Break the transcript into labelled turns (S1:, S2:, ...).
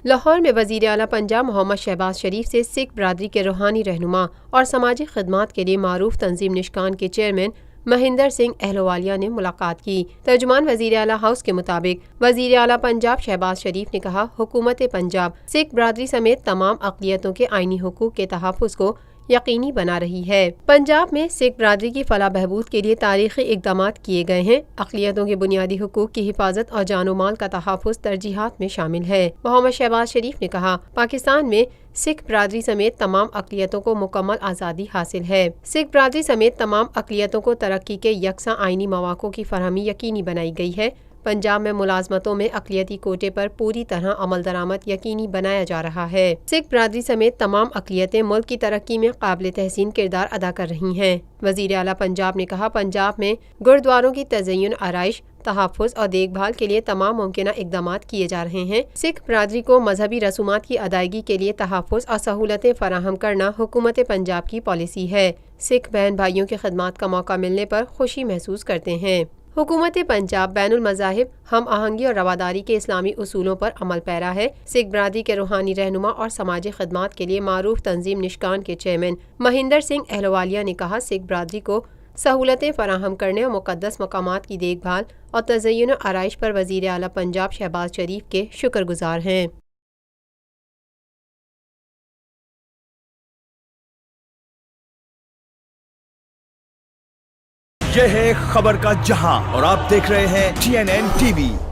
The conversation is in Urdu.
S1: لاہور میں وزیر اعلیٰ پنجاب محمد شہباز شریف سے سکھ برادری کے روحانی رہنما اور سماجی خدمات کے لیے معروف تنظیم نشکان کے چیئرمین مہندر سنگھ اہلووالیہ نے ملاقات کی۔ ترجمان وزیر اعلیٰ ہاؤس کے مطابق وزیر اعلیٰ پنجاب شہباز شریف نے کہا، حکومت پنجاب سکھ برادری سمیت تمام اقلیتوں کے آئینی حقوق کے تحفظ کو یقینی بنا رہی ہے۔ پنجاب میں سکھ برادری کی فلاح بہبود کے لیے تاریخی اقدامات کیے گئے ہیں۔ اقلیتوں کے بنیادی حقوق کی حفاظت اور جان و مال کا تحفظ ترجیحات میں شامل ہے۔ محمد شہباز شریف نے کہا، پاکستان میں سکھ برادری سمیت تمام اقلیتوں کو مکمل آزادی حاصل ہے۔ سکھ برادری سمیت تمام اقلیتوں کو ترقی کے یکساں آئینی مواقع کی فراہمی یقینی بنائی گئی ہے۔ پنجاب میں ملازمتوں میں اقلیتی کوٹے پر پوری طرح عمل درآمد یقینی بنایا جا رہا ہے۔ سکھ برادری سمیت تمام اقلیتیں ملک کی ترقی میں قابل تحسین کردار ادا کر رہی ہیں۔ وزیر اعلیٰ پنجاب نے کہا، پنجاب میں گردواروں کی تزئین، آرائش، تحفظ اور دیکھ بھال کے لیے تمام ممکنہ اقدامات کیے جا رہے ہیں۔ سکھ برادری کو مذہبی رسومات کی ادائیگی کے لیے تحفظ اور سہولتیں فراہم کرنا حکومت پنجاب کی پالیسی ہے۔ سکھ بہن بھائیوں کی خدمات کا موقع ملنے پر خوشی محسوس کرتے ہیں۔ حکومت پنجاب بین المذاہب ہم آہنگی اور رواداری کے اسلامی اصولوں پر عمل پیرا ہے۔ سکھ برادری کے روحانی رہنما اور سماجی خدمات کے لیے معروف تنظیم نشکان کے چیئرمین مہندر سنگھ اہلووالیہ نے کہا، سکھ برادری کو سہولتیں فراہم کرنے اور مقدس مقامات کی دیکھ بھال اور تزئین و آرائش پر وزیر اعلیٰ پنجاب شہباز شریف کے شکر گزار ہیں۔
S2: یہ ہے خبر کا جہاں اور آپ دیکھ رہے ہیں TNN TV۔